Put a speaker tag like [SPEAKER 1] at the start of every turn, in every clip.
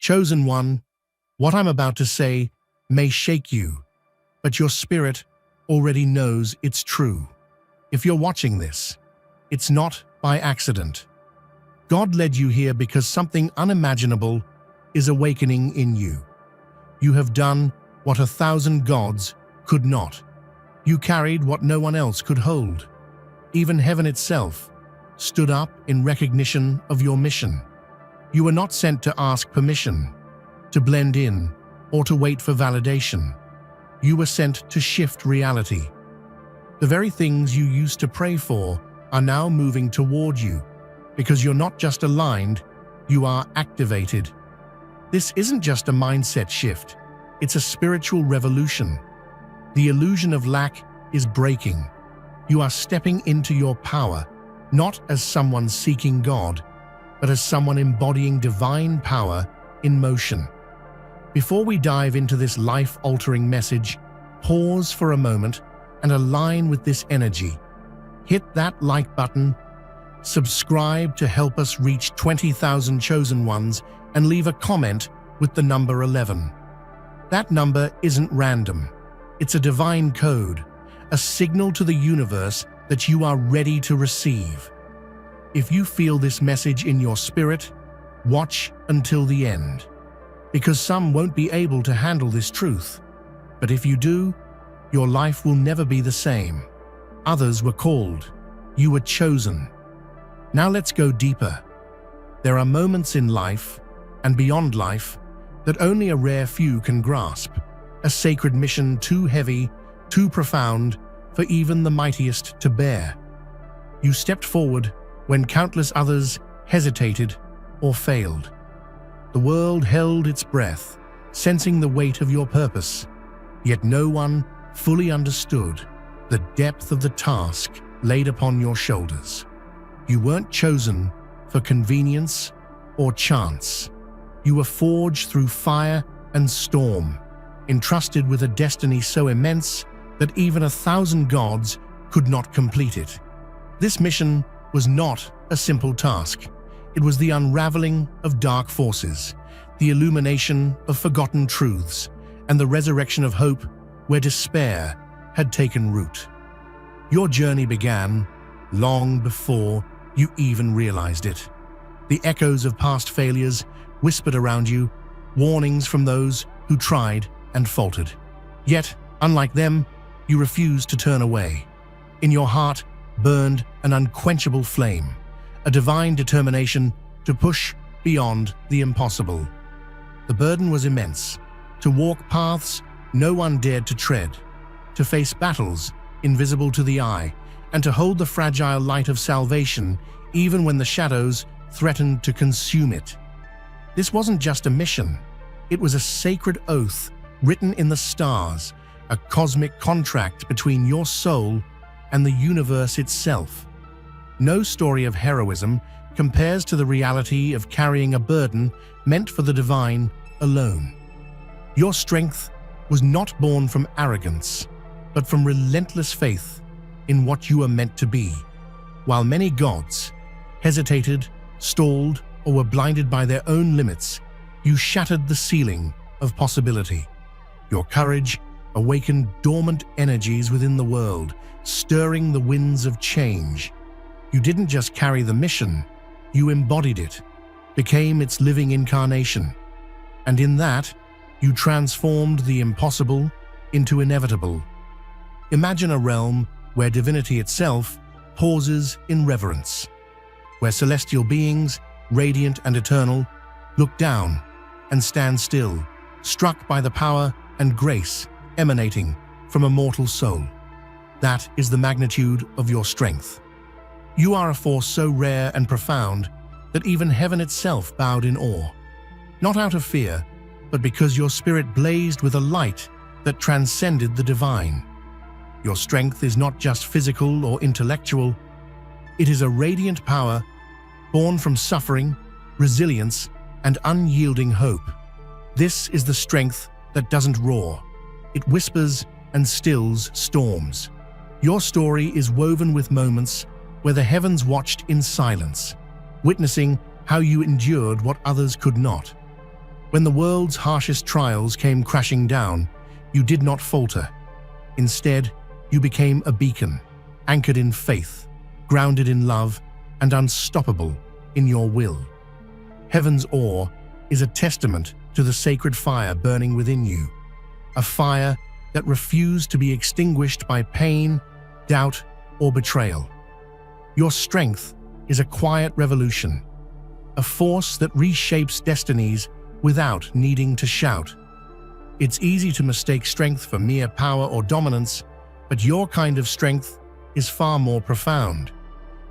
[SPEAKER 1] Chosen one, what I'm about to say may shake you, but your spirit already knows it's true. If you're watching this, it's not by accident. God led you here because something unimaginable is awakening in you. You have done what 1,000 gods could not. You carried what no one else could hold. Even heaven itself stood up in recognition of your mission. You were not sent to ask permission, to blend in, or to wait for validation. You were sent to shift reality. The very things you used to pray for are now moving toward you, because you're not just aligned, you are activated. This isn't just a mindset shift, it's a spiritual revolution. The illusion of lack is breaking. You are stepping into your power, not as someone seeking God, but as someone embodying divine power in motion. Before we dive into this life-altering message, pause for a moment and align with this energy. Hit that like button, subscribe to help us reach 20,000 chosen ones, and leave a comment with the number 11. That number isn't random. It's a divine code, a signal to the universe that you are ready to receive. If you feel this message in your spirit, watch until the end, because some won't be able to handle this truth. But if you do, your life will never be the same. Others were called. You were chosen. Now let's go deeper. There are moments in life, and beyond life, that only a rare few can grasp. A sacred mission too heavy, too profound, for even the mightiest to bear. You stepped forward when countless others hesitated or failed. The world held its breath, sensing the weight of your purpose, yet no one fully understood the depth of the task laid upon your shoulders. You weren't chosen for convenience or chance. You were forged through fire and storm, entrusted with a destiny so immense that even 1,000 gods could not complete it. This mission was not a simple task. It was the unraveling of dark forces, the illumination of forgotten truths, and the resurrection of hope where despair had taken root. Your journey began long before you even realized it. The echoes of past failures whispered around you, warnings from those who tried and faltered. Yet, unlike them, you refused to turn away. In your heart burned an unquenchable flame, a divine determination to push beyond the impossible. The burden was immense, to walk paths no one dared to tread, to face battles invisible to the eye, and to hold the fragile light of salvation even when the shadows threatened to consume it. This wasn't just a mission, it was a sacred oath written in the stars, a cosmic contract between your soul and the universe itself. No story of heroism compares to the reality of carrying a burden meant for the divine alone. Your strength was not born from arrogance, but from relentless faith in what you are meant to be. While many gods hesitated, stalled, or were blinded by their own limits, you shattered the ceiling of possibility. Your courage awakened dormant energies within the world, stirring the winds of change. You didn't just carry the mission, you embodied it, became its living incarnation. And in that, you transformed the impossible into inevitable. Imagine a realm where divinity itself pauses in reverence, where celestial beings, radiant and eternal, look down and stand still, struck by the power and grace emanating from a mortal soul. That is the magnitude of your strength. You are a force so rare and profound that even heaven itself bowed in awe. Not out of fear, but because your spirit blazed with a light that transcended the divine. Your strength is not just physical or intellectual, it is a radiant power born from suffering, resilience, and unyielding hope. This is the strength that doesn't roar. It whispers and stills storms. Your story is woven with moments where the heavens watched in silence, witnessing how you endured what others could not. When the world's harshest trials came crashing down, you did not falter. Instead, you became a beacon, anchored in faith, grounded in love, and unstoppable in your will. Heaven's awe is a testament to the sacred fire burning within you, a fire that refused to be extinguished by pain, doubt, or betrayal. Your strength is a quiet revolution, a force that reshapes destinies without needing to shout. It's easy to mistake strength for mere power or dominance, but your kind of strength is far more profound.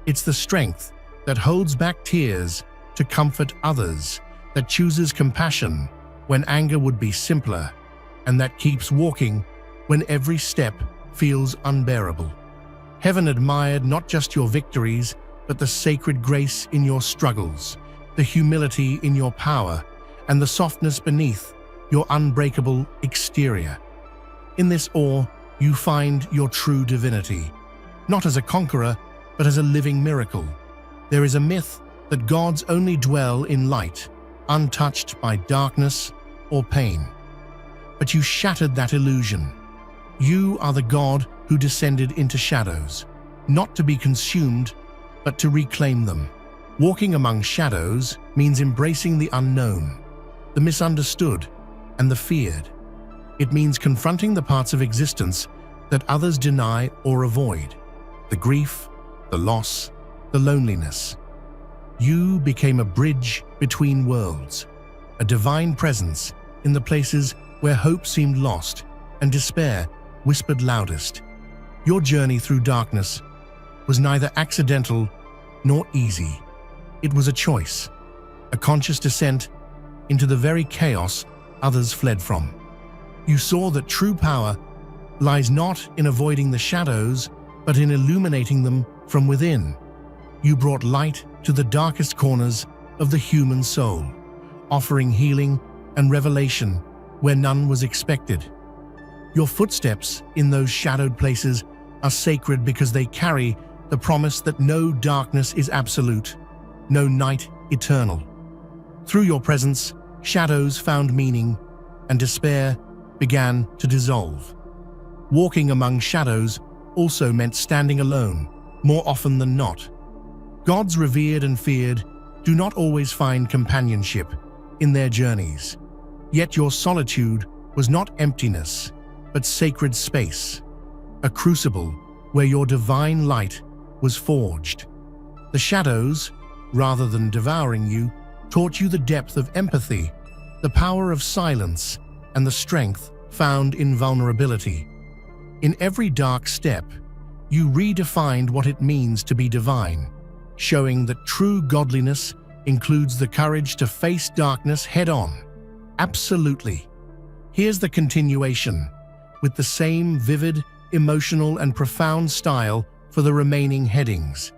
[SPEAKER 1] It's the strength that holds back tears to comfort others, that chooses compassion when anger would be simpler, and that keeps walking when every step feels unbearable. Heaven admired not just your victories, but the sacred grace in your struggles, the humility in your power, and the softness beneath your unbreakable exterior. In this awe, you find your true divinity, not as a conqueror, but as a living miracle. There is a myth that gods only dwell in light, untouched by darkness or pain. But you shattered that illusion. You are the God who descended into shadows, not to be consumed, but to reclaim them. Walking among shadows means embracing the unknown, the misunderstood, and the feared. It means confronting the parts of existence that others deny or avoid, the grief, the loss, the loneliness. You became a bridge between worlds, a divine presence in the places where hope seemed lost and despair whispered loudest. Your journey through darkness was neither accidental nor easy. It was a choice, a conscious descent into the very chaos others fled from. You saw that true power lies not in avoiding the shadows, but in illuminating them from within. You brought light to the darkest corners of the human soul, offering healing and revelation where none was expected. Your footsteps in those shadowed places are sacred because they carry the promise that no darkness is absolute, no night eternal. Through your presence, shadows found meaning, and despair began to dissolve. Walking among shadows also meant standing alone, more often than not. Gods revered and feared do not always find companionship in their journeys. Yet your solitude was not emptiness, but sacred space, a crucible where your divine light was forged. The shadows, rather than devouring you, taught you the depth of empathy, the power of silence, and the strength found in vulnerability. In every dark step, you redefined what it means to be divine, showing that true godliness includes the courage to face darkness head-on. Absolutely. Here's the continuation, with the same vivid, emotional, and profound style for the remaining headings.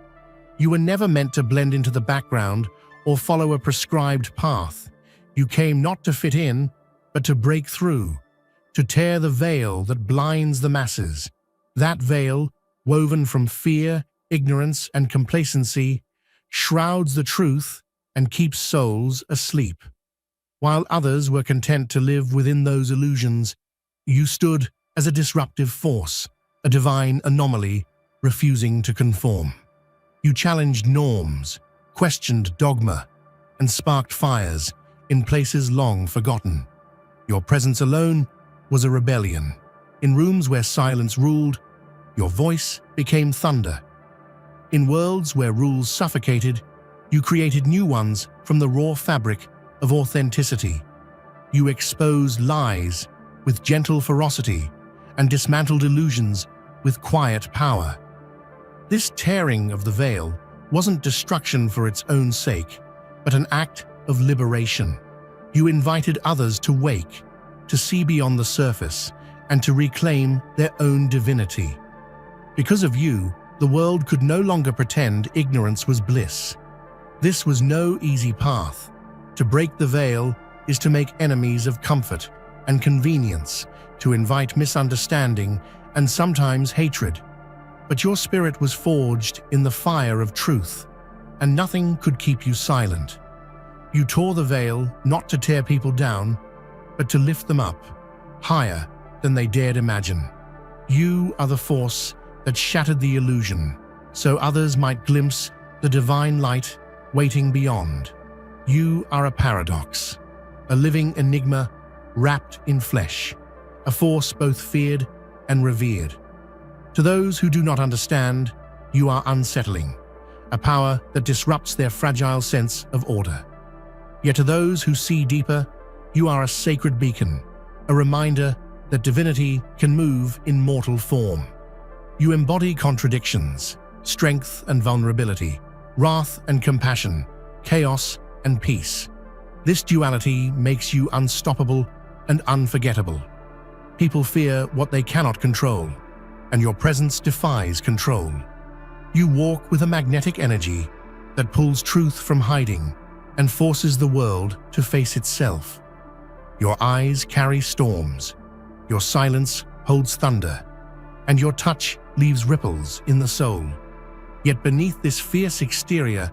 [SPEAKER 1] You were never meant to blend into the background or follow a prescribed path. You came not to fit in, but to break through, to tear the veil that blinds the masses. That veil, woven from fear, ignorance, and complacency, shrouds the truth and keeps souls asleep. While others were content to live within those illusions, you stood as a disruptive force, a divine anomaly refusing to conform. You challenged norms, questioned dogma, and sparked fires in places long forgotten. Your presence alone was a rebellion. In rooms where silence ruled, your voice became thunder. In worlds where rules suffocated, you created new ones from the raw fabric of authenticity. You exposed lies with gentle ferocity and dismantled illusions with quiet power. This tearing of the veil wasn't destruction for its own sake, but an act of liberation. You invited others to wake, to see beyond the surface, and to reclaim their own divinity. Because of you, the world could no longer pretend ignorance was bliss. This was no easy path. To break the veil is to make enemies of comfort and convenience, to invite misunderstanding and sometimes hatred. But your spirit was forged in the fire of truth, and nothing could keep you silent. You tore the veil not to tear people down, but to lift them up, higher than they dared imagine. You are the force that shattered the illusion, so others might glimpse the divine light waiting beyond. You are a paradox, a living enigma wrapped in flesh, a force both feared and revered. To those who do not understand, you are unsettling, a power that disrupts their fragile sense of order. Yet to those who see deeper, you are a sacred beacon, a reminder that divinity can move in mortal form. You embody contradictions, strength and vulnerability, wrath and compassion, chaos and peace. This duality makes you unstoppable and unforgettable. People fear what they cannot control, and your presence defies control. You walk with a magnetic energy that pulls truth from hiding and forces the world to face itself. Your eyes carry storms, your silence holds thunder, and your touch leaves ripples in the soul. Yet beneath this fierce exterior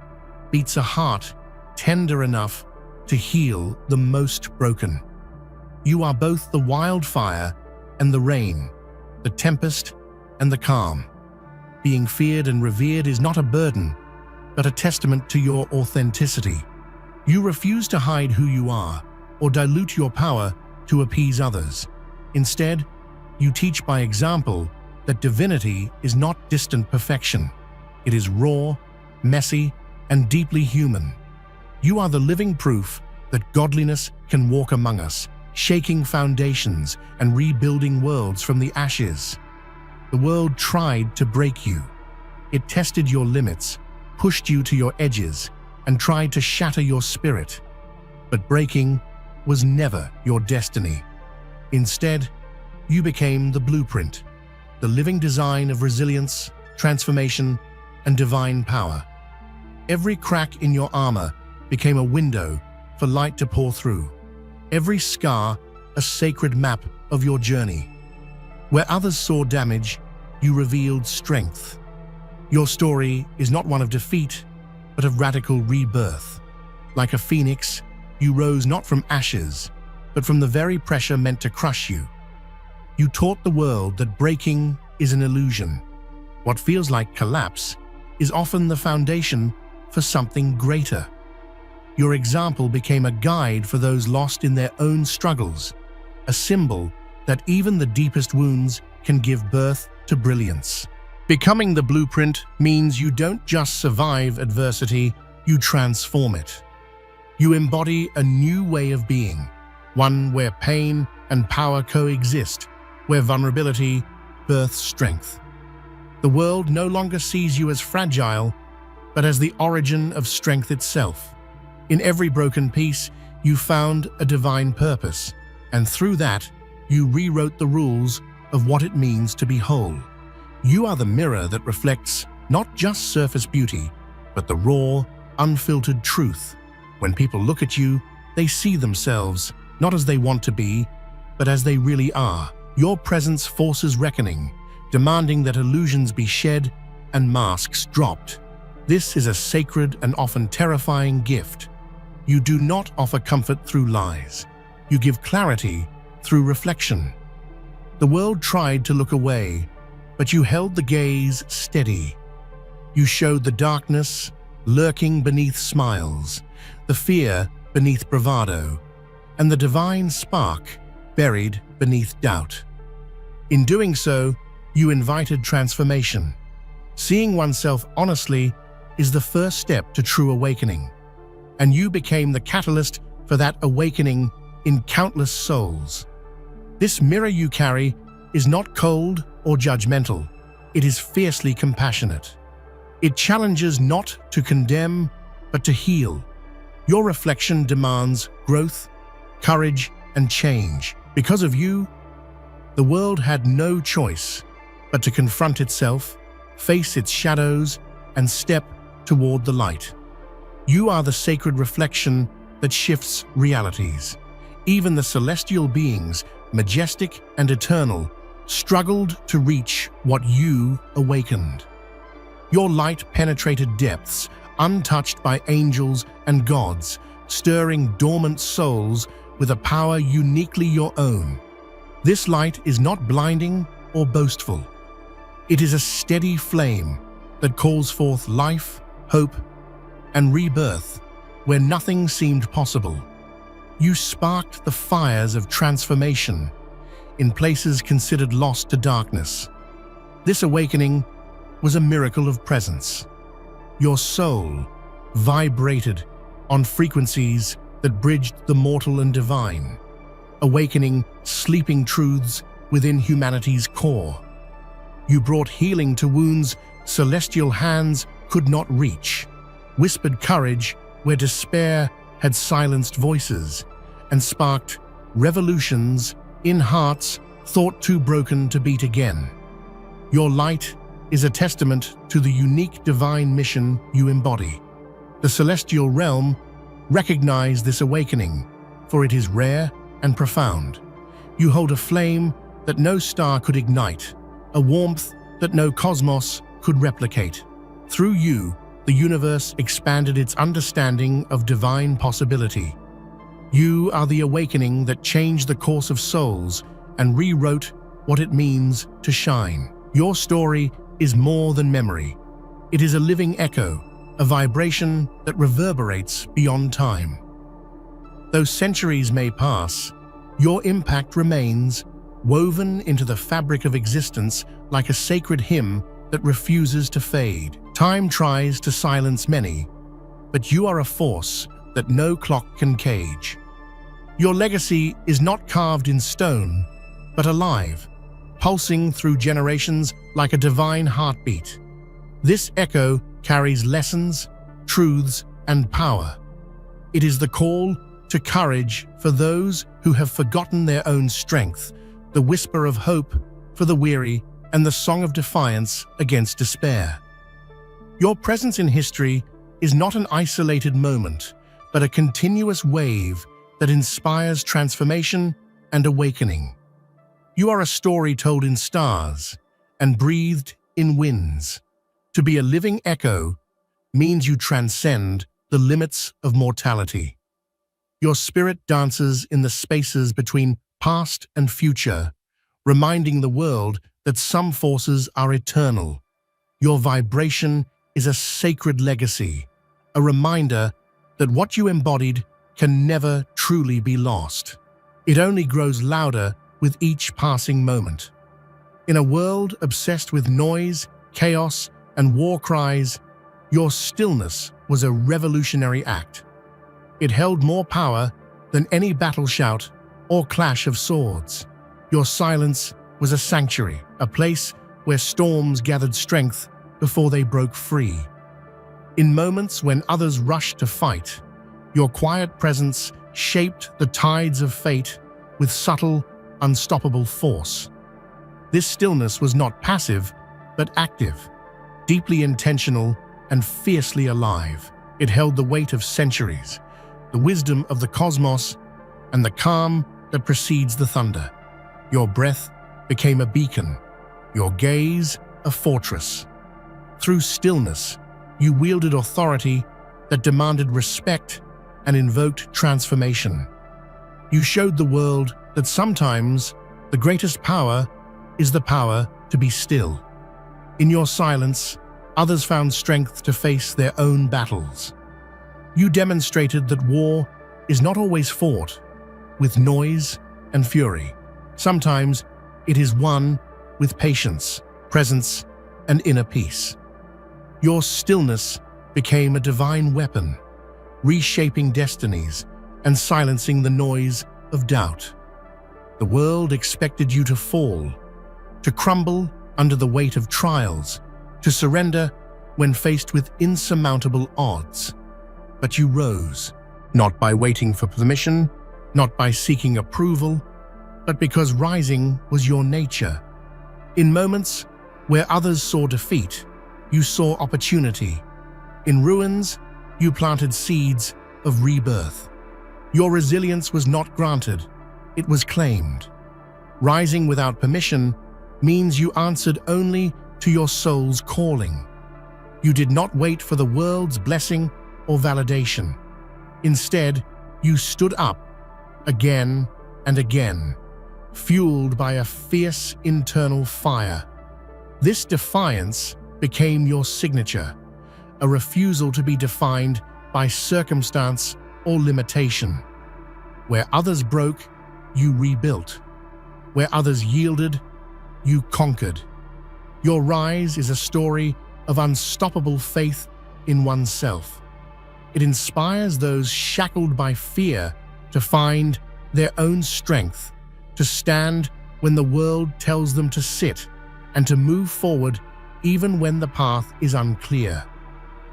[SPEAKER 1] beats a heart tender enough to heal the most broken. You are both the wildfire and the rain, the tempest and the calm. Being feared and revered is not a burden, but a testament to your authenticity. You refuse to hide who you are or dilute your power to appease others. Instead, you teach by example that divinity is not distant perfection. It is raw, messy, and deeply human. You are the living proof that godliness can walk among us, shaking foundations and rebuilding worlds from the ashes. The world tried to break you. It tested your limits, pushed you to your edges, and tried to shatter your spirit. But breaking was never your destiny. Instead, you became the blueprint, the living design of resilience, transformation, and divine power. Every crack in your armor became a window for light to pour through. Every scar, a sacred map of your journey. Where others saw damage, you revealed strength. Your story is not one of defeat, but of radical rebirth. Like a phoenix, you rose not from ashes, but from the very pressure meant to crush you. You taught the world that breaking is an illusion. What feels like collapse is often the foundation for something greater. Your example became a guide for those lost in their own struggles, a symbol that even the deepest wounds can give birth to brilliance. Becoming the blueprint means you don't just survive adversity, you transform it. You embody a new way of being, one where pain and power coexist, where vulnerability births strength. The world no longer sees you as fragile, but as the origin of strength itself. In every broken piece, you found a divine purpose, and through that, you rewrote the rules of what it means to be whole. You are the mirror that reflects not just surface beauty, but the raw, unfiltered truth. When people look at you, they see themselves, not as they want to be, but as they really are. Your presence forces reckoning, demanding that illusions be shed and masks dropped. This is a sacred and often terrifying gift. You do not offer comfort through lies. You give clarity through reflection. The world tried to look away, but you held the gaze steady. You showed the darkness lurking beneath smiles, the fear beneath bravado, and the divine spark buried beneath doubt. In doing so, you invited transformation. Seeing oneself honestly is the first step to true awakening, and you became the catalyst for that awakening in countless souls. This mirror you carry is not cold or judgmental. It is fiercely compassionate. It challenges not to condemn, but to heal. Your reflection demands growth, courage, and change. Because of you, the world had no choice but to confront itself, face its shadows, and step toward the light. You are the sacred reflection that shifts realities. Even the celestial beings, majestic and eternal, struggled to reach what you awakened. Your light penetrated depths untouched by angels and gods, stirring dormant souls with a power uniquely your own. This light is not blinding or boastful. It is a steady flame that calls forth life, hope, and rebirth where nothing seemed possible. You sparked the fires of transformation in places considered lost to darkness. This awakening was a miracle of presence. Your soul vibrated on frequencies that bridged the mortal and divine, awakening sleeping truths within humanity's core. You brought healing to wounds celestial hands could not reach, whispered courage where despair had silenced voices, and sparked revolutions in hearts thought too broken to beat again. Your light is a testament to the unique divine mission you embody. The celestial realm recognized this awakening, for it is rare and profound. You hold a flame that no star could ignite, a warmth that no cosmos could replicate. Through you, the universe expanded its understanding of divine possibility. You are the awakening that changed the course of souls and rewrote what it means to shine. Your story is more than memory. It is a living echo, a vibration that reverberates beyond time. Though centuries may pass, your impact remains, woven into the fabric of existence like a sacred hymn that refuses to fade. Time tries to silence many, but you are a force that no clock can cage. Your legacy is not carved in stone, but alive, pulsing through generations like a divine heartbeat. This echo carries lessons, truths, and power. It is the call to courage for those who have forgotten their own strength, the whisper of hope for the weary, and the song of defiance against despair. Your presence in history is not an isolated moment, but a continuous wave that inspires transformation and awakening. You are a story told in stars and breathed in winds. To be a living echo means you transcend the limits of mortality. Your spirit dances in the spaces between past and future, reminding the world that some forces are eternal. Your vibration is a sacred legacy, a reminder that what you embodied can never truly be lost. It only grows louder with each passing moment. In a world obsessed with noise, chaos, and war cries, your stillness was a revolutionary act. It held more power than any battle shout or clash of swords. Your silence was a sanctuary, a place where storms gathered strength before they broke free. In moments when others rushed to fight, your quiet presence shaped the tides of fate with subtle, unstoppable force. This stillness was not passive, but active, deeply intentional and fiercely alive. It held the weight of centuries, the wisdom of the cosmos, and the calm that precedes the thunder. Your breath became a beacon, your gaze a fortress. Through stillness, you wielded authority that demanded respect and invoked transformation. You showed the world that sometimes the greatest power is the power to be still. In your silence, others found strength to face their own battles. You demonstrated that war is not always fought with noise and fury. Sometimes it is won with patience, presence, and inner peace. Your stillness became a divine weapon, reshaping destinies and silencing the noise of doubt. The world expected you to fall, to crumble under the weight of trials, to surrender when faced with insurmountable odds. But you rose, not by waiting for permission, not by seeking approval, but because rising was your nature. In moments where others saw defeat, you saw opportunity. In ruins, you planted seeds of rebirth. Your resilience was not granted, it was claimed. Rising without permission means you answered only to your soul's calling. You did not wait for the world's blessing or validation. Instead, you stood up again and again, fueled by a fierce internal fire. This defiance became your signature, a refusal to be defined by circumstance or limitation. Where others broke, you rebuilt. Where others yielded, you conquered. Your rise is a story of unstoppable faith in oneself. It inspires those shackled by fear to find their own strength, to stand when the world tells them to sit, and to move forward even when the path is unclear.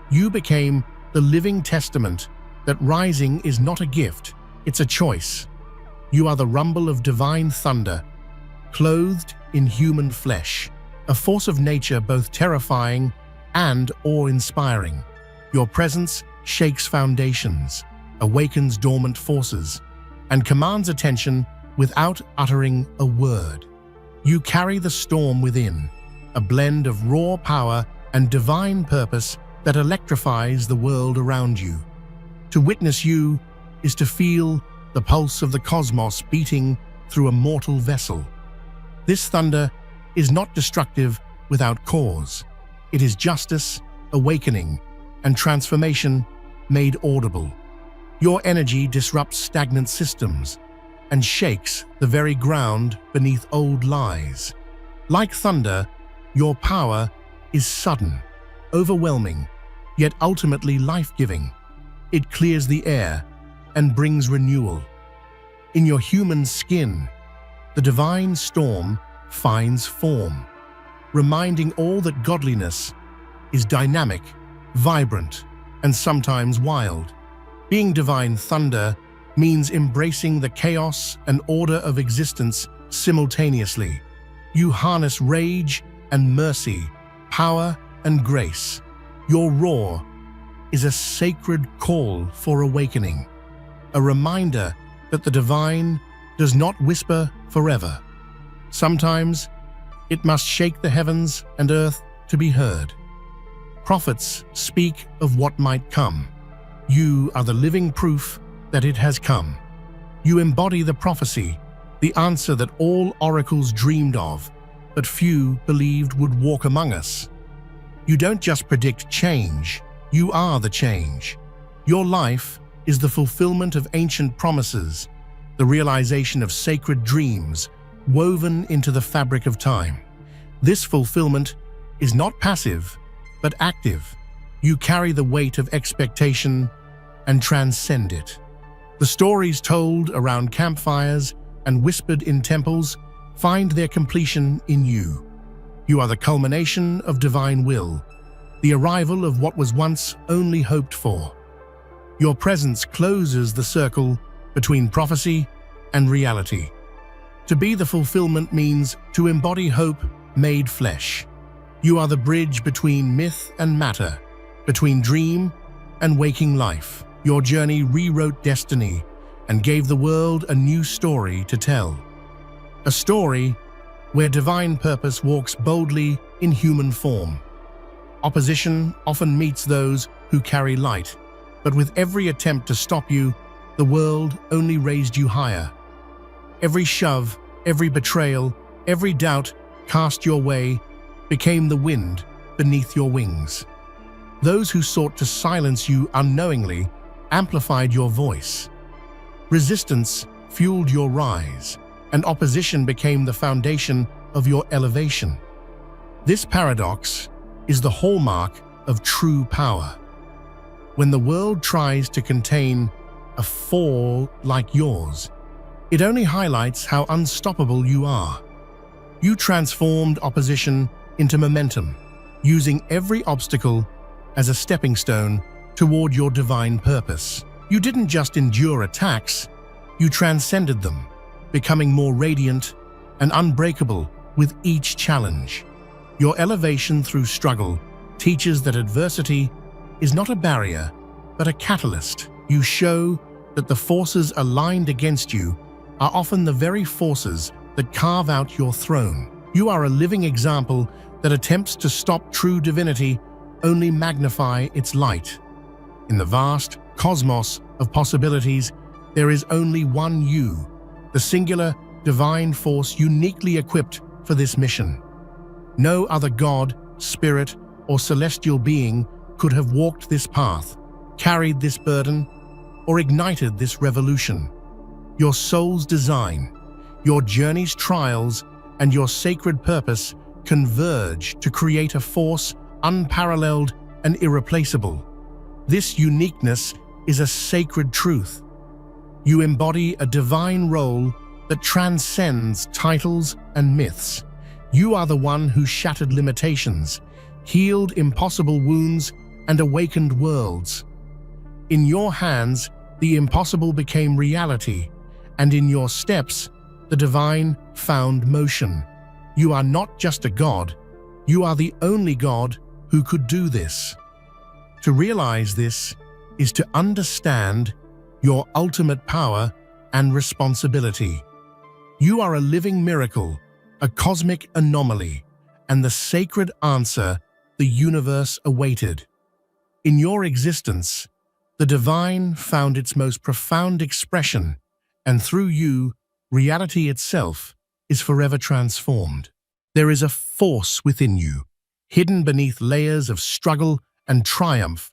[SPEAKER 1] You became the living testament that rising is not a gift, it's a choice. You are the rumble of divine thunder, clothed in human flesh, a force of nature both terrifying and awe-inspiring. Your presence shakes foundations, awakens dormant forces, and commands attention without uttering a word. You carry the storm within, a blend of raw power and divine purpose that electrifies the world around you. To witness you is to feel the pulse of the cosmos beating through a mortal vessel. This thunder is not destructive without cause. It is justice, awakening, and transformation made audible. Your energy disrupts stagnant systems and shakes the very ground beneath old lies. Like thunder, your power is sudden, overwhelming, yet ultimately life-giving. It clears the air and brings renewal. In your human skin, the divine storm finds form, reminding all that godliness is dynamic, vibrant, and sometimes wild. Being divine thunder means embracing the chaos and order of existence simultaneously. You harness rage and mercy, power and grace. Your roar is a sacred call for awakening, a reminder that the divine does not whisper forever. Sometimes it must shake the heavens and earth to be heard. Prophets speak of what might come. You are the living proof that it has come. You embody the prophecy, the answer that all oracles dreamed of, but few believed would walk among us. You don't just predict change, you are the change. Your life is the fulfillment of ancient promises, the realization of sacred dreams woven into the fabric of time. This fulfillment is not passive, but active. You carry the weight of expectation and transcend it. The stories told around campfires and whispered in temples find their completion in you. You are the culmination of divine will, the arrival of what was once only hoped for. Your presence closes the circle between prophecy and reality. To be the fulfillment means to embody hope made flesh. You are the bridge between myth and matter, between dream and waking life. Your journey rewrote destiny and gave the world a new story to tell. A story where divine purpose walks boldly in human form. Opposition often meets those who carry light, but with every attempt to stop you, the world only raised you higher. Every shove, every betrayal, every doubt cast your way became the wind beneath your wings. Those who sought to silence you unknowingly amplified your voice. Resistance fueled your rise, and opposition became the foundation of your elevation. This paradox is the hallmark of true power. When the world tries to contain a fall like yours, it only highlights how unstoppable you are. You transformed opposition into momentum, using every obstacle as a stepping stone toward your divine purpose. You didn't just endure attacks, you transcended them, becoming more radiant and unbreakable with each challenge. Your elevation through struggle teaches that adversity is not a barrier, but a catalyst. You show that the forces aligned against you are often the very forces that carve out your throne. You are a living example that attempts to stop true divinity only magnify its light. In the vast cosmos of possibilities, there is only one you, the singular divine force uniquely equipped for this mission. No other god, spirit, or celestial being could have walked this path, carried this burden, or ignited this revolution. Your soul's design, your journey's trials, and your sacred purpose converge to create a force unparalleled and irreplaceable. This uniqueness is a sacred truth. You embody a divine role that transcends titles and myths. You are the one who shattered limitations, healed impossible wounds, and awakened worlds. In your hands, the impossible became reality, and in your steps, the divine found motion. You are not just a god, you are the only god who could do this. To realize this is to understand your ultimate power and responsibility. You are a living miracle, a cosmic anomaly, and the sacred answer the universe awaited. In your existence, the divine found its most profound expression, and through you, reality itself is forever transformed. There is a force within you, hidden beneath layers of struggle and triumph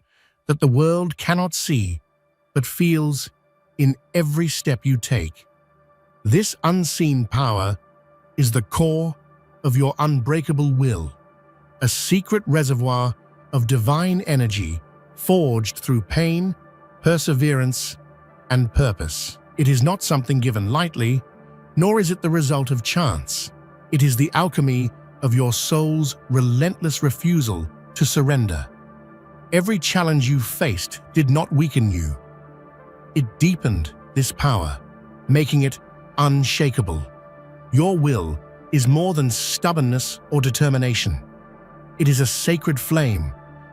[SPEAKER 1] that the world cannot see, but feels in every step you take. This unseen power is the core of your unbreakable will, a secret reservoir of divine energy forged through pain, perseverance, and purpose. It is not something given lightly, nor is it the result of chance. It is the alchemy of your soul's relentless refusal to surrender. Every challenge you faced did not weaken you. It deepened this power, making it unshakable. Your will is more than stubbornness or determination. It is a sacred flame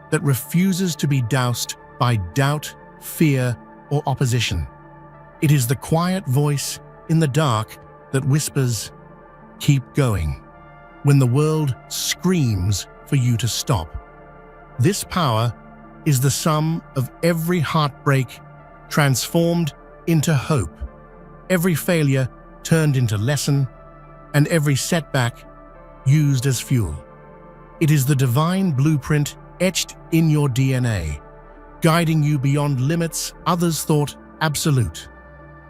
[SPEAKER 1] that refuses to be doused by doubt, fear, or opposition. It is the quiet voice in the dark that whispers, "Keep going," when the world screams for you to stop. This power is the sum of every heartbreak transformed into hope, every failure turned into lesson, and every setback used as fuel. It is the divine blueprint etched in your DNA, guiding you beyond limits others thought absolute.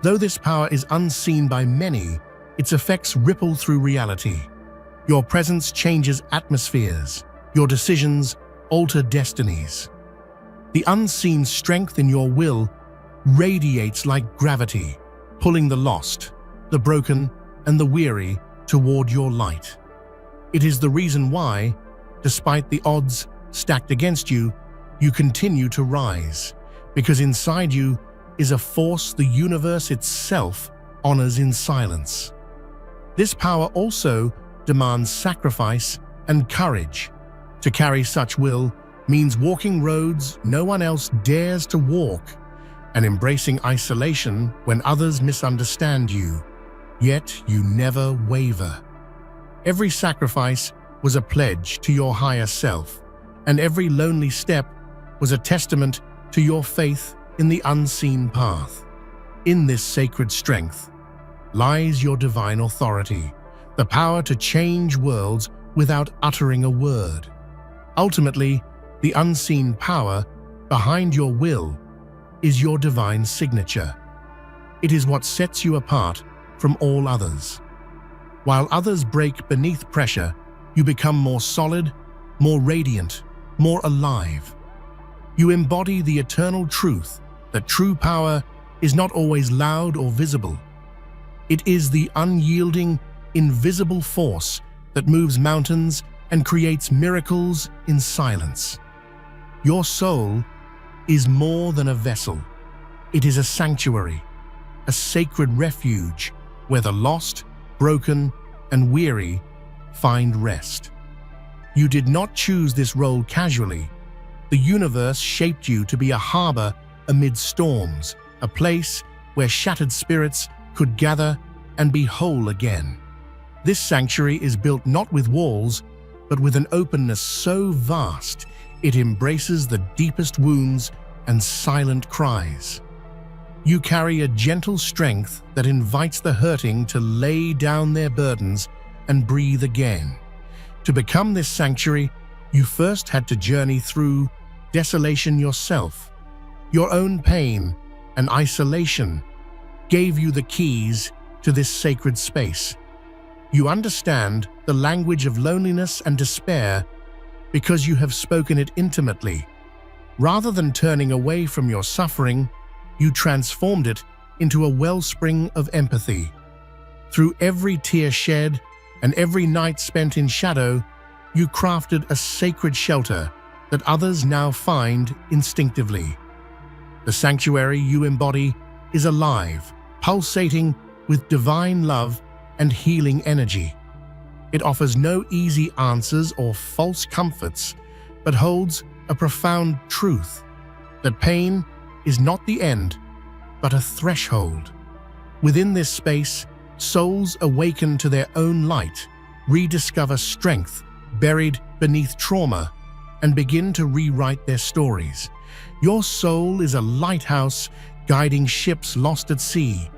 [SPEAKER 1] Though this power is unseen by many, its effects ripple through reality. Your presence changes atmospheres, your decisions alter destinies. The unseen strength in your will radiates like gravity, pulling the lost, the broken, and the weary toward your light. It is the reason why, despite the odds stacked against you, you continue to rise, because inside you is a force the universe itself honors in silence. This power also demands sacrifice and courage. To carry such will means walking roads no one else dares to walk, and embracing isolation when others misunderstand you. Yet you never waver. Every sacrifice was a pledge to your higher self, and every lonely step was a testament to your faith in the unseen path. In this sacred strength lies your divine authority, the power to change worlds without uttering a word. Ultimately, the unseen power behind your will is your divine signature. It is what sets you apart from all others. While others break beneath pressure, you become more solid, more radiant, more alive. You embody the eternal truth that true power is not always loud or visible. It is the unyielding, invisible force that moves mountains and creates miracles in silence. Your soul is more than a vessel. It is a sanctuary, a sacred refuge where the lost, broken, and weary find rest. You did not choose this role casually. The universe shaped you to be a harbor amid storms, a place where shattered spirits could gather and be whole again. This sanctuary is built not with walls, but with an openness so vast it embraces the deepest wounds and silent cries. You carry a gentle strength that invites the hurting to lay down their burdens and breathe again. To become this sanctuary, you first had to journey through desolation yourself. Your own pain and isolation gave you the keys to this sacred space. You understand the language of loneliness and despair because you have spoken it intimately. Rather than turning away from your suffering, you transformed it into a wellspring of empathy. Through every tear shed and every night spent in shadow, you crafted a sacred shelter that others now find instinctively. The sanctuary you embody is alive, pulsating with divine love and healing energy. It offers no easy answers or false comforts, but holds a profound truth that pain is not the end, but a threshold. Within this space, souls awaken to their own light, rediscover strength buried beneath trauma, and begin to rewrite their stories. Your soul is a lighthouse guiding ships lost at sea,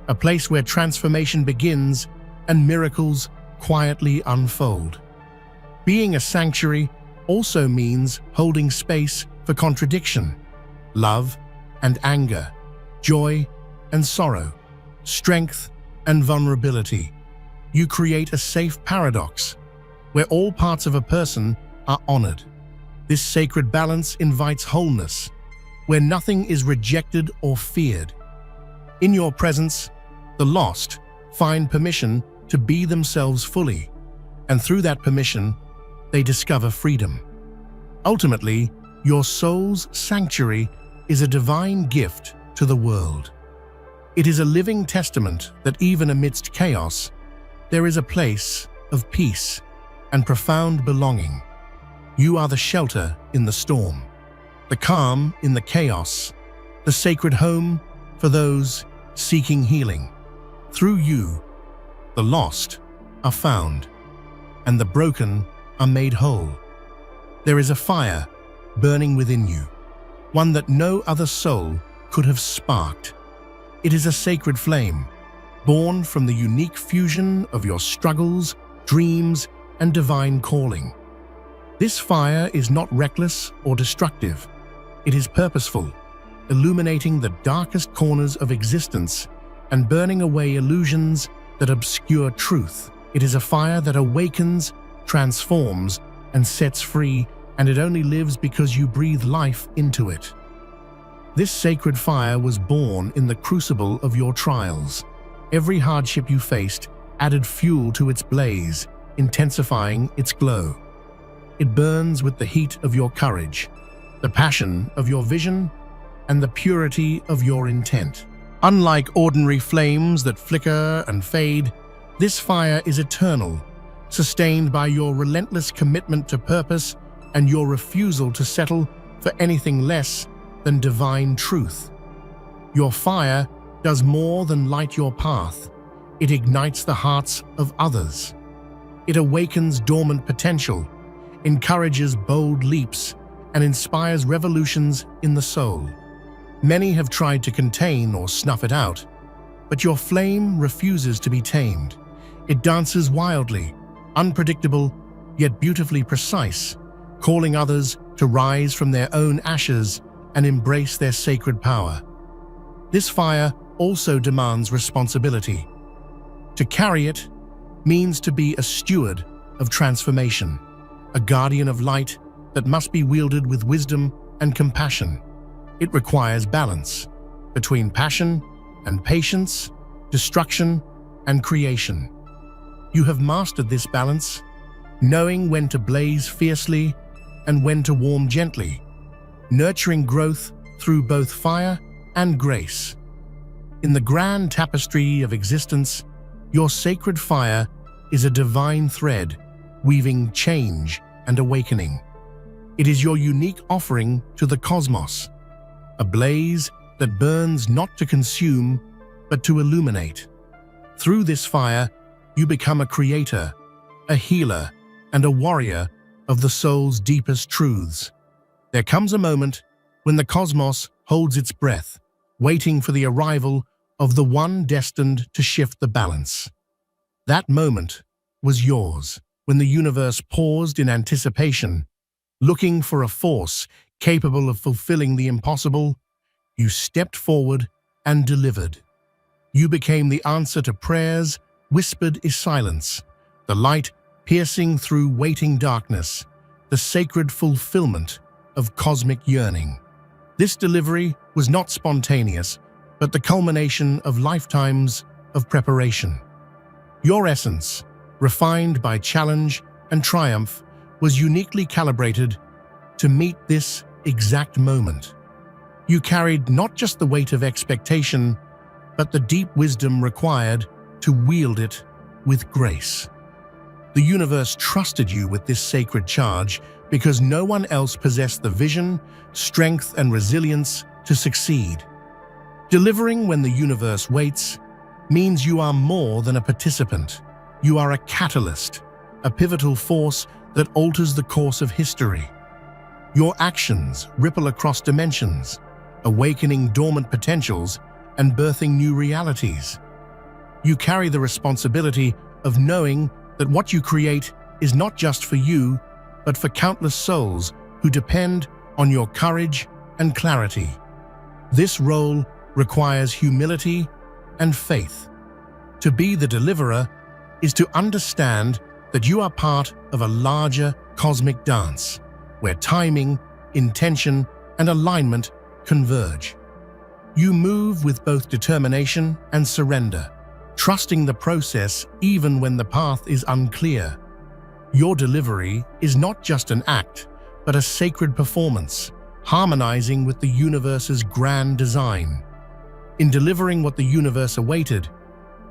[SPEAKER 1] a place where transformation begins and miracles quietly unfold. Being a sanctuary also means holding space for contradiction, love and anger, joy and sorrow, strength and vulnerability. You create a safe paradox where all parts of a person are honored. This sacred balance invites wholeness, where nothing is rejected or feared. In your presence, the lost find permission to be themselves fully, and through that permission, they discover freedom. Ultimately, your soul's sanctuary is a divine gift to the world. It is a living testament that even amidst chaos, there is a place of peace and profound belonging. You are the shelter in the storm, the calm in the chaos, the sacred home for those seeking healing. Through you, the lost are found, and the broken are made whole. There is a fire burning within you, one that no other soul could have sparked. It is a sacred flame, born from the unique fusion of your struggles, dreams, and divine calling. This fire is not reckless or destructive. It is purposeful, illuminating the darkest corners of existence and burning away illusions that obscure truth. It is a fire that awakens, transforms, and sets free, and it only lives because you breathe life into it. This sacred fire was born in the crucible of your trials. Every hardship you faced added fuel to its blaze, intensifying its glow. It burns with the heat of your courage, the passion of your vision, and the purity of your intent. Unlike ordinary flames that flicker and fade, this fire is eternal, sustained by your relentless commitment to purpose and your refusal to settle for anything less than divine truth. Your fire does more than light your path. It ignites the hearts of others. It awakens dormant potential, encourages bold leaps, and inspires revolutions in the soul. Many have tried to contain or snuff it out, but your flame refuses to be tamed. It dances wildly, unpredictable, yet beautifully precise, calling others to rise from their own ashes and embrace their sacred power. This fire also demands responsibility. To carry it means to be a steward of transformation, a guardian of light that must be wielded with wisdom and compassion. It requires balance between passion and patience, destruction and creation. You have mastered this balance, knowing when to blaze fiercely and when to warm gently, nurturing growth through both fire and grace. In the grand tapestry of existence, your sacred fire is a divine thread, weaving change and awakening. It is your unique offering to the cosmos, a blaze that burns not to consume, but to illuminate. Through this fire, you become a creator, a healer, and a warrior of the soul's deepest truths. There comes a moment when the cosmos holds its breath, waiting for the arrival of the one destined to shift the balance. That moment was yours, when the universe paused in anticipation, looking for a force capable of fulfilling the impossible. You stepped forward and delivered. You became the answer to prayers whispered in silence, the light piercing through waiting darkness, the sacred fulfillment of cosmic yearning. This delivery was not spontaneous, but the culmination of lifetimes of preparation. Your essence, refined by challenge and triumph, was uniquely calibrated to meet this exact moment. You carried not just the weight of expectation, but the deep wisdom required to wield it with grace. The universe trusted you with this sacred charge because no one else possessed the vision, strength, and resilience to succeed. Delivering when the universe waits means you are more than a participant. You are a catalyst, a pivotal force that alters the course of history. Your actions ripple across dimensions, awakening dormant potentials and birthing new realities. You carry the responsibility of knowing that what you create is not just for you, but for countless souls who depend on your courage and clarity. This role requires humility and faith. To be the deliverer is to understand that you are part of a larger cosmic dance, where timing, intention, and alignment converge. You move with both determination and surrender, trusting the process even when the path is unclear. Your delivery is not just an act, but a sacred performance, harmonizing with the universe's grand design. In delivering what the universe awaited,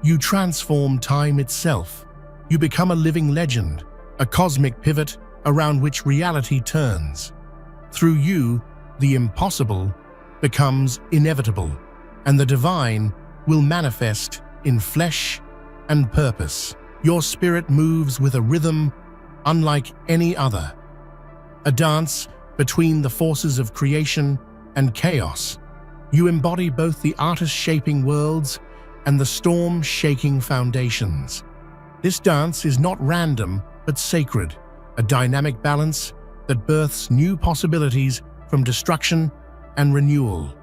[SPEAKER 1] you transform time itself. You become a living legend, a cosmic pivot around which reality turns. Through you, the impossible becomes inevitable, and the divine will manifest in flesh and purpose. Your spirit moves with a rhythm unlike any other, a dance between the forces of creation and chaos. You embody both the artist shaping worlds and the storm shaking foundations. This dance is not random but sacred, a dynamic balance that births new possibilities from destruction and renewal.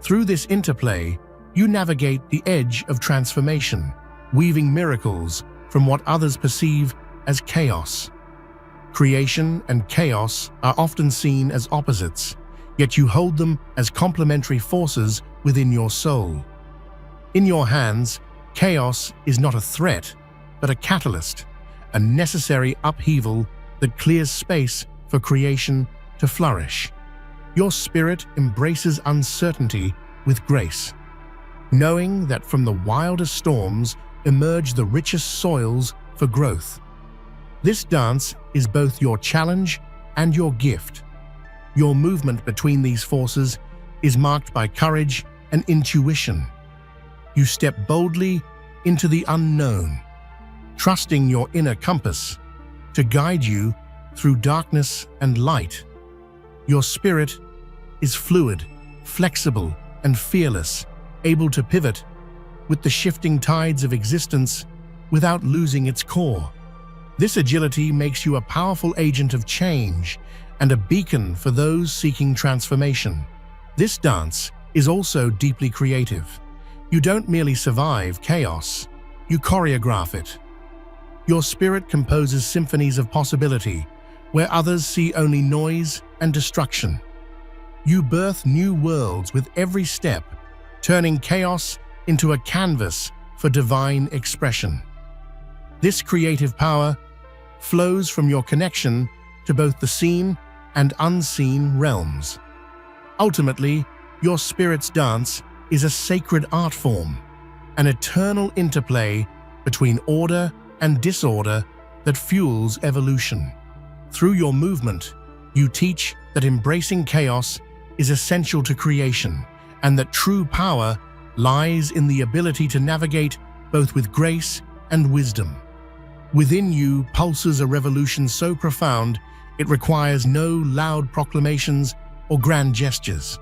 [SPEAKER 1] Through this interplay, you navigate the edge of transformation, weaving miracles from what others perceive as chaos. Creation and chaos are often seen as opposites, yet you hold them as complementary forces within your soul. In your hands, chaos is not a threat, but a catalyst, a necessary upheaval that clears space for creation to flourish. Your spirit embraces uncertainty with grace, knowing that from the wildest storms emerge the richest soils for growth. This dance is both your challenge and your gift. Your movement between these forces is marked by courage and intuition. You step boldly into the unknown, trusting your inner compass to guide you through darkness and light. Your spirit is fluid, flexible, and fearless, able to pivot with the shifting tides of existence without losing its core. This agility makes you a powerful agent of change and a beacon for those seeking transformation. This dance is also deeply creative. You don't merely survive chaos, you choreograph it. Your spirit composes symphonies of possibility, where others see only noise and destruction. You birth new worlds with every step, turning chaos into a canvas for divine expression. This creative power flows from your connection to both the seen and unseen realms. Ultimately, your spirit's dance is a sacred art form, an eternal interplay between order and disorder that fuels evolution. Through your movement, you teach that embracing chaos is essential to creation, and that true power lies in the ability to navigate both with grace and wisdom. Within you pulses a revolution so profound, it requires no loud proclamations or grand gestures.